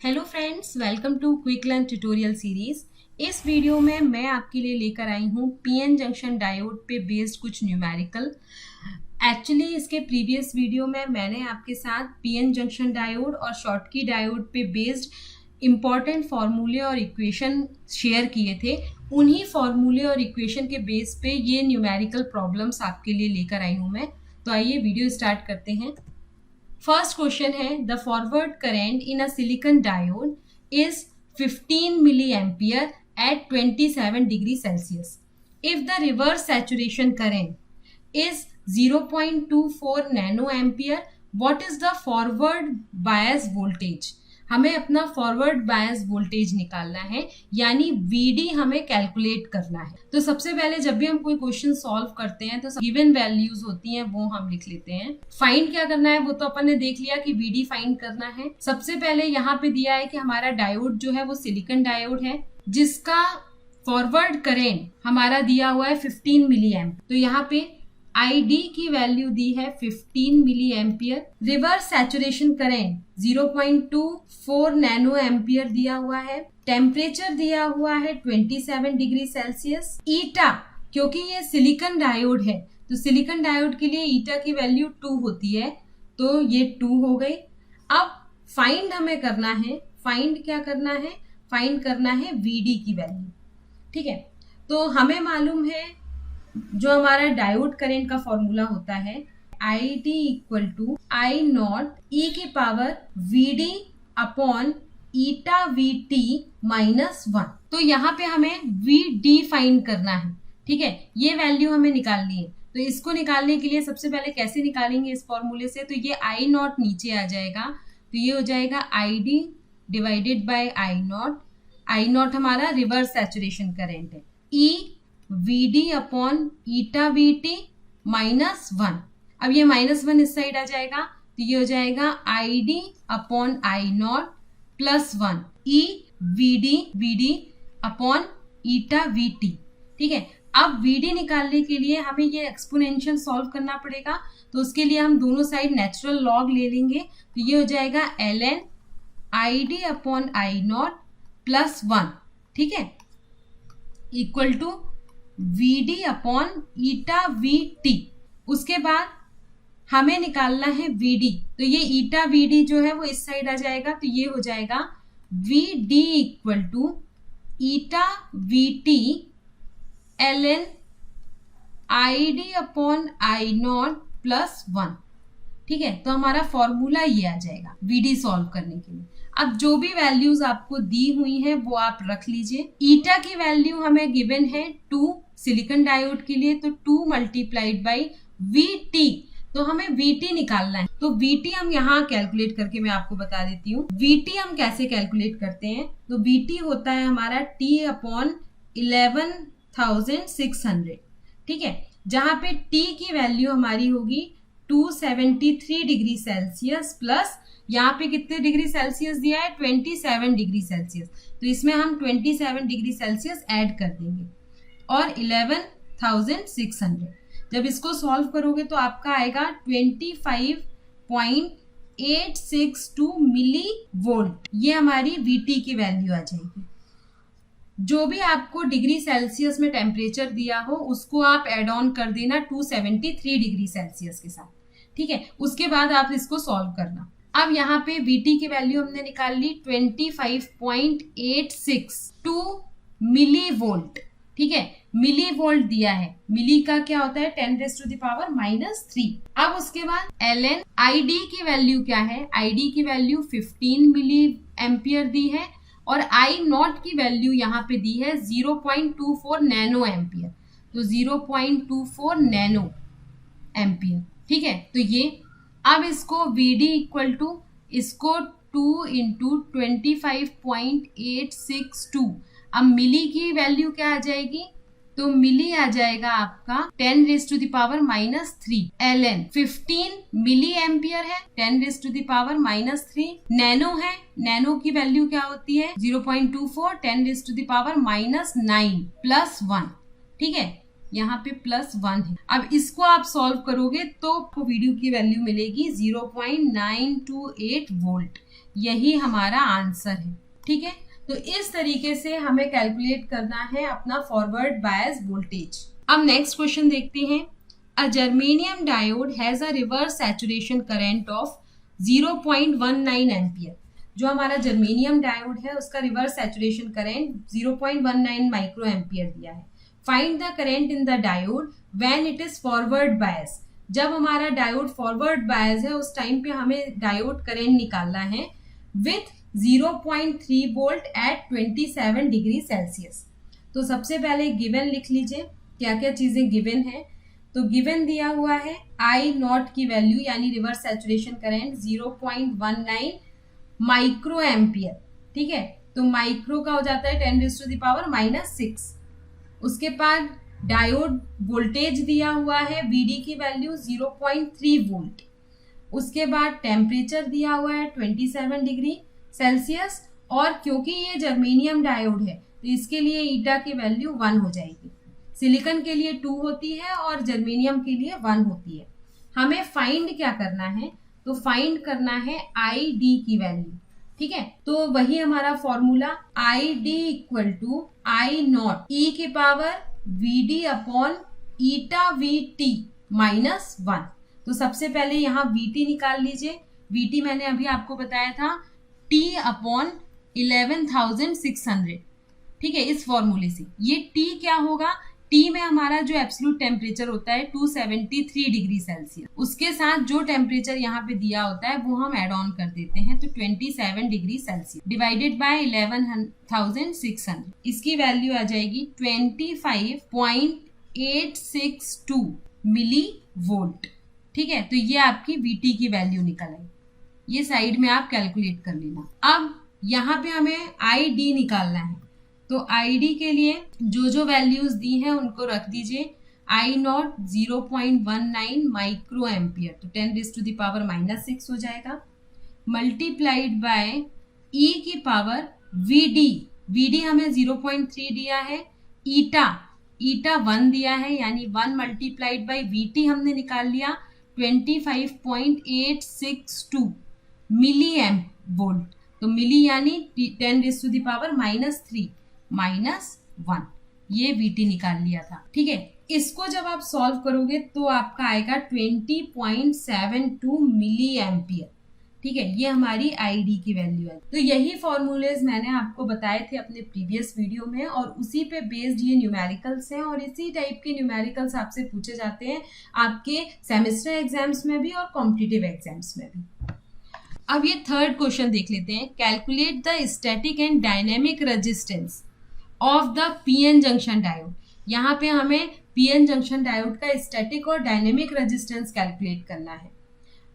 Hello friends, welcome to quick learn tutorial series. इस video में मैं आपके लिए लेकर आई हूँ पीएन जंक्शन डायोड पे बेस्ड कुछ न्यूमेरिकल। एक्चुअली इसके प्रीवियस वीडियो में मैंने आपके साथ पीएन जंक्शन डायोड और शॉटकी डायोड पे बेस्ड इम्पॉर्टेंट फार्मूले और इक्वेशन शेयर किए थे। उन्हीं फार्मूले और इक्वेशन के बेस पे ये न्यूमेरिकल प्रॉब्लम्स आपके लिए लेकर आई हूँ मैं। तो आइए वीडियो स्टार्ट करते हैं। फर्स्ट क्वेश्चन है, the forward current in a silicon diode is 15 milli ampere at 27 degree celsius. If the reverse saturation current is 0.24 nano ampere, what is the forward bias voltage. हमें अपना forward bias voltage निकालना है, यानी VD हमें calculate करना है। तो सबसे पहले जब भी हम कोई क्वेश्चन सॉल्व करते हैं तो गिवन वैल्यूज होती हैं वो हम लिख लेते हैं। फाइंड क्या करना है वो तो अपन ने देख लिया कि वीडी फाइंड करना है। सबसे पहले यहाँ पे दिया है कि हमारा डायोड जो है वो सिलिकॉन डायोड है जिसका फॉरवर्ड करेंट हमारा दिया हुआ है 15 मिली एम्प। तो यहाँ पे ID की वैल्यू दी है 15 milli ampere. Reverse saturation current 0.24 nano ampere दिया हुआ है। टेम्परेचर दिया हुआ है 27 डिग्री सेल्सियस। ईटा, क्योंकि ये सिलिकॉन डायोड है तो सिलिकॉन डायोड के लिए ईटा की वैल्यू 2 होती है, तो ये 2 हो गई। अब फाइंड हमें करना है, फाइंड क्या करना है, फाइंड करना है VD की वैल्यू। ठीक है, तो हमें मालूम है जो हमारा डायोड करंट का फॉर्मूला होता है ID equal to I not e की power VD upon eta VT minus 1। तो यहाँ पे हमें VD फाइंड करना है। ठीक है, ये वैल्यू हमें निकालनी है। तो इसको निकालने के लिए सबसे पहले कैसे निकालेंगे इस फॉर्मूले से, तो ये I नॉट नीचे आ जाएगा, तो ये हो जाएगा ID divided by I not हमारा रिवर्स सैचुरेशन करंट है, E VD upon eta VT minus 1। अब ये -1 इस साइड आ जाएगा तो ये हो जाएगा ID upon I not plus 1 E VD upon eta VT। ठीक है, अब VD निकालने के लिए हमें ये एक्सपोनेंशियल सॉल्व करना पड़ेगा, तो उसके लिए हम दोनों साइड नेचुरल लॉग ले लेंगे। तो ये हो जाएगा ln ID upon I not plus 1, ठीक है, equal to VD upon eta VT। उसके बाद हमें निकालना है VD, तो ये ईटा VD जो है वो इस साइड आ जाएगा, तो ये हो जाएगा VD equal to eta VT ln ID upon I not plus 1। ठीक है, तो हमारा फॉर्मूला ये आ जाएगा VD सॉल्व करने के लिए। अब जो भी वैल्यूज आपको दी हुई हैं वो आप रख लीजिए। ईटा की वैल्यू हमें गिवन है 2 सिलिकॉन डायोड के लिए, तो 2 मल्टीप्लाइड बाई VT, तो हमें VT निकालना है। तो VT हम यहाँ कैलकुलेट करके मैं आपको बता देती हूँ। VT हम कैसे कैलकुलेट करते हैं, तो VT होता है हमारा T अपॉन 11,600। ठीक है, जहाँ पे T की वैल्यू हमारी होगी 273 डिग्री सेल्सियस प्लस यहाँ पे कितने डिग्री सेल्सियस दिया है 27 डिग्री सेल्सियस, तो इसमें हम 27 डिग्री सेल्सियस ऐड कर देंगे और 11,600। जब इसको सॉल्व करोगे तो आपका आएगा 25.862 मिली वोल्ट। ये हमारी VT की वैल्यू आ जाएगी। जो भी आपको डिग्री सेल्सियस में टेम्परेचर दिया हो उसको आप एड ऑन कर देना 273 डिग्री सेल्सियस के साथ। ठीक है, उसके बाद आप इसको सॉल्व करना। अब यहाँ पे VT की वैल्यू हमने निकाल ली 25.862 मिली वोल्ट। ठीक है, मिली वोल्ट दिया है, मिली का क्या होता है 10⁻⁻3। अब उसके बाद ln ID की वैल्यू क्या है, ID की वैल्यू 15 मिली एम्पियर दी है और I नॉट की वैल्यू यहाँ पे दी है 0.24 नैनो एम्पियर, तो 0.24 नैनो एम्पियर। ठीक है, तो ये अब इसको VD इक्वल टू इसको 2 इंटू 25.862। अब मिली की वैल्यू क्या आ जाएगी, तो मिली आ जाएगा आपका 10⁻⁻3 ln 15 मिली एम्पियर है 10⁻⁻3 नैनो है, नैनो की वैल्यू क्या होती है 0.24 10⁻⁹ प्लस 1। ठीक है, यहाँ पे प्लस 1 है। अब इसको आप सॉल्व करोगे तो आपको वीडियो की वैल्यू मिलेगी 0.928 वोल्ट। यही हमारा आंसर है। ठीक है, तो इस तरीके से हमें कैलकुलेट करना है अपना फॉरवर्ड बायस वोल्टेज। अब नेक्स्ट क्वेश्चन देखते हैं। A germanium diode has a reverse saturation current of 0.19 ampere. जो हमारा जर्मेनियम डायोड है उसका reverse saturation current 0.19 micro ampere दिया है। Find the current in the diode when it is forward bias. जब हमारा डायोड फॉरवर्ड बायस है उस टाइम पे हमें डायोड करंट निकालना है with 0.3 volt at 27 degree celsius. तो सबसे पहले गिवन लिख लीजिए क्या क्या चीजें गिवन है। तो गिवन दिया हुआ है आई नॉट की वैल्यू यानी reverse saturation current 0.19 micro ampere. ठीक है, तो माइक्रो का हो जाता है 10⁻⁻⁻6। उसके बाद डायोड वोल्टेज दिया हुआ है वीडी की वैल्यू 0.3 वोल्ट। उसके बाद टेम्परेचर दिया हुआ है 27 डिग्री सेल्सियस, और क्योंकि ये जर्मेनियम डायोड है तो इसके लिए ईटा की वैल्यू 1 हो जाएगी। सिलिकॉन के लिए 2 होती है और जर्मेनियम के लिए 1 होती है। हमें फाइंड क्या करना है, तो फाइंड करना है आई डी की वैल्यू। ठीक है, तो वही हमारा formula I D equal to I not ई की power V D upon eta V T minus 1। तो सबसे पहले यहाँ वी टी निकाल लीजिए। वी टी मैंने अभी आपको बताया था T अपॉन 11,600। ठीक है, इस फॉर्मूले से ये T क्या होगा, T में हमारा जो एब्सोल्यूट टेम्परेचर होता है 273 डिग्री सेल्सियस, उसके साथ जो टेम्परेचर यहाँ पे दिया होता है वो हम एड ऑन कर देते हैं, तो 27 डिग्री सेल्सियस डिवाइडेड बाय 11,600, इसकी वैल्यू आ जाएगी 25.862 मिली वोल्ट। ठीक है, तो ये आपकी VT की वैल्यू निकल आई। ये साइड में आप कैलकुलेट कर लेना। अब यहाँ पे हमें ID निकालना है, तो ID के लिए जो जो वैल्यूज दी हैं उनको रख दीजिए। I नॉट 0.19 माइक्रो एम्पियर, तो 10⁻⁻6 हो जाएगा, मल्टीप्लाइड बाय E की पावर VD हमें 0.3 दिया है, ईटा 1 दिया है, यानी 1 मल्टीप्लाइड बाय VT हमने निकाल लिया 25.862 मिली एम्प वोल्ट। तो मिली यानी 10⁻³ -1, ये VT निकाल लिया था। ठीक है, इसको जब आप सॉल्व करोगे तो आपका आएगा 20.72 मिली एम्पियर। ठीक है, ये हमारी ID की वैल्यू है। तो यही फॉर्मूलेज मैंने आपको बताए थे अपने प्रीवियस वीडियो में, और उसी पे बेस्ड ये न्यूमेरिकल्स हैं, और इसी टाइप के न्यूमेरिकल्स आपसे पूछे जाते हैं आपके सेमेस्टर एग्जाम्स में भी और कॉम्पिटिटिव एग्जाम्स में भी। अब ये थर्ड क्वेश्चन देख लेते हैं। Calculate the static and dynamic resistance of the PN junction diode. यहाँ पे हमें पीएन जंक्शन डायोड का स्टैटिक और डायनेमिक रेजिस्टेंस कैलकुलेट करना है।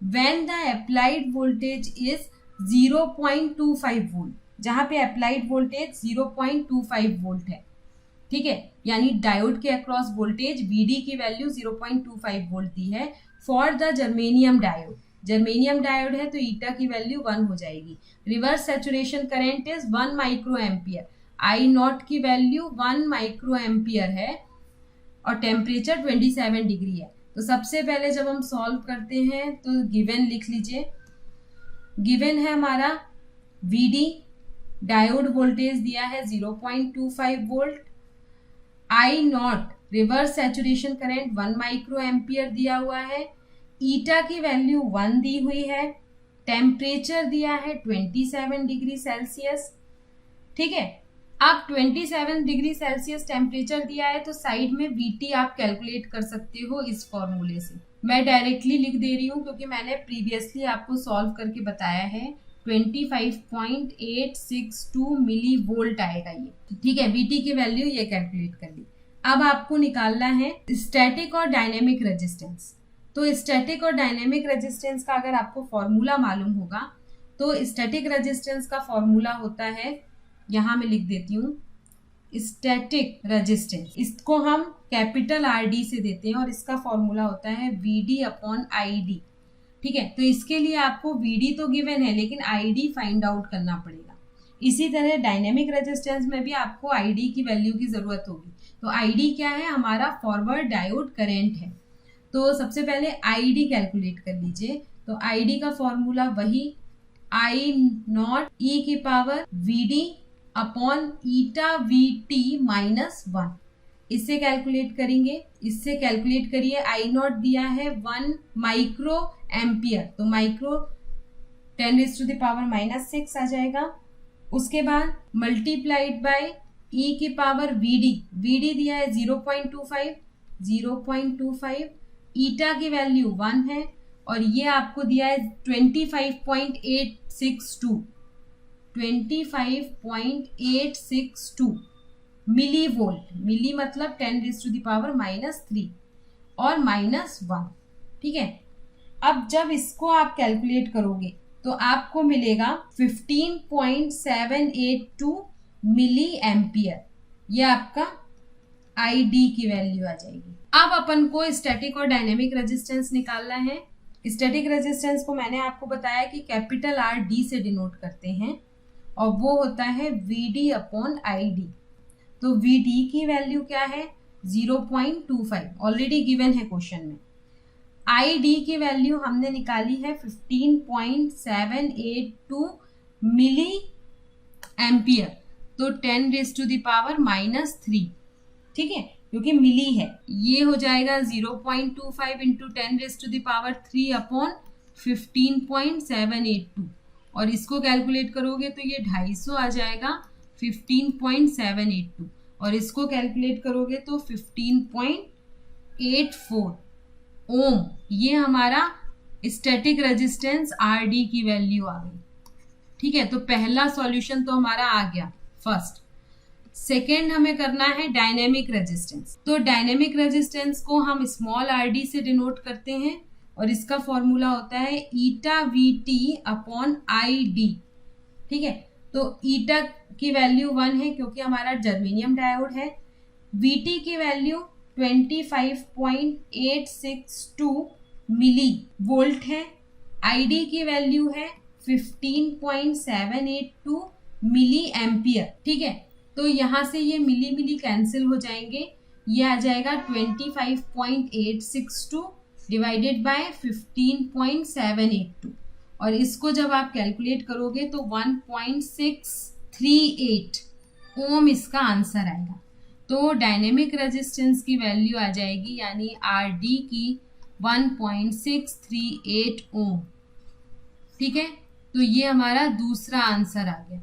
When the applied voltage is 0.25 volt, जहाँ पे अप्लाइड वोल्टेज 0.25 वोल्ट है। ठीक है, यानी डायोड के अक्रॉस वोल्टेज VD की वैल्यू 0.25 वोल्ट दी है for the germanium diode. Germanium diode है तो ईटा की वैल्यू 1 हो जाएगी। Reverse saturation current is 1 micro ampere, I not की वैल्यू 1 माइक्रो एम्पियर है, और टेम्परेचर 27 डिग्री है। तो सबसे पहले जब हम सॉल्व करते हैं तो गिवन लिख लीजिए। गिवन है हमारा VD, डायोड वोल्टेज दिया है 0.25 volt, I not reverse saturation current 1 micro ampere दिया हुआ है, ईटा की वैल्यू 1 दी हुई है, टेम्परेचर दिया है 27 डिग्री सेल्सियस। ठीक है, आप 27 डिग्री सेल्सियस टेम्परेचर दिया है तो साइड में VT आप कैलकुलेट कर सकते हो इस फॉर्मूले से। मैं डायरेक्टली लिख दे रही हूँ क्योंकि मैंने प्रीवियसली आपको सॉल्व करके बताया है। 25.862 मिली वोल्ट आएगा ये। ठीक है, VT की वैल्यू ये कैलकुलेट कर ली। अब आपको निकालना है स्टैटिक और डायनेमिक रेजिस्टेंस। तो स्टैटिक और डायनेमिक रेजिस्टेंस का अगर आपको फॉर्मूला मालूम होगा तो स्टैटिक रेजिस्टेंस का फॉर्मूला होता है, यहाँ मैं लिख देती हूँ, स्टैटिक रेजिस्टेंस, इसको हम कैपिटल RD से देते हैं और इसका फॉर्मूला होता है VD अपॉन ID। ठीक है, तो इसके लिए आपको VD तो गिवन है लेकिन ID फाइंड आउट करना पड़ेगा। इसी तरह डायनेमिक रेजिस्टेंस में भी आपको ID की वैल्यू की जरूरत होगी। तो ID क्या है, हमारा फॉरवर्ड डायोड करंट है। तो सबसे पहले ID कैलकुलेट कर लीजिए। तो ID का फॉर्मूला वही आई नॉट ई की power V D upon eta V T minus 1। इससे कैलकुलेट करेंगे, इससे कैलकुलेट करिए। आई नॉट दिया है 1 माइक्रो एम्पियर, तो माइक्रो 10⁻⁻6 आ जाएगा। उसके बाद मल्टीप्लाइड बाय ई की पावर वी डी दिया है 0.25, ईटा की वैल्यू 1 है और ये आपको दिया है 25.862 मिली वोल्ट। मिली मतलब 10⁻³ और -1। ठीक है, अब जब इसको आप कैलकुलेट करोगे तो आपको मिलेगा 15.782 मिली एम्पियर। ये आपका आई डी की वैल्यू आ जाएगी। अब अपन को स्टैटिक और डायनेमिक रेजिस्टेंस निकालना है। स्टैटिक रेजिस्टेंस को मैंने आपको बताया कि कैपिटल आर डी से डिनोट करते हैं और वो होता है V D upon I D. तो वी डी की वैल्यू क्या है 0.25, ऑलरेडी गिवन है क्वेश्चन में। आई डी की वैल्यू हमने निकाली है 15.782 मिली एम्पियर, तो 10⁻⁻3। ठीक है, क्योंकि मिली है। ये हो जाएगा 0.25 इंटू 10⁻³ अपॉन 15.782 और इसको कैलकुलेट करोगे तो ये 250 आ जाएगा 15.782 और इसको कैलकुलेट करोगे तो 15.84 ओम। ये हमारा स्टैटिक रेजिस्टेंस आर डी की वैल्यू आ गई। ठीक है, तो पहला सॉल्यूशन तो हमारा आ गया फर्स्ट। सेकेंड हमें करना है डायनेमिक रेजिस्टेंस। तो डायनेमिक रेजिस्टेंस को हम स्मॉल आर डी से डिनोट करते हैं और इसका फॉर्मूला होता है eta V T upon I D. ठीक है, तो ईटा की वैल्यू 1 है क्योंकि हमारा जर्मेनियम डायोड है। वी टी की वैल्यू 25.862 मिली वोल्ट है। आई डी की वैल्यू है 15.782 मिली एम्पियर। ठीक है, तो यहाँ से ये मिली मिली कैंसिल हो जाएंगे। ये आ जाएगा 25.862 डिवाइडेड बाय 15.782 और इसको जब आप कैलकुलेट करोगे तो 1.638 ओम इसका आंसर आएगा। तो डायनेमिक रेजिस्टेंस की वैल्यू आ जाएगी यानी आर डी की 1.638 ओम। ठीक है, तो ये हमारा दूसरा आंसर आ गया।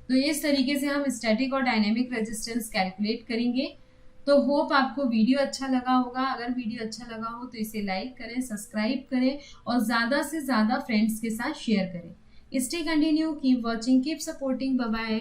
तो इस तरीके से हम स्टैटिक और डायनेमिक रेजिस्टेंस कैलकुलेट करेंगे। तो होप आपको वीडियो अच्छा लगा होगा। अगर वीडियो अच्छा लगा हो तो इसे लाइक करें, सब्सक्राइब करें और ज़्यादा से ज़्यादा फ्रेंड्स के साथ शेयर करें। Stay continue, keep watching, keep supporting, bye bye.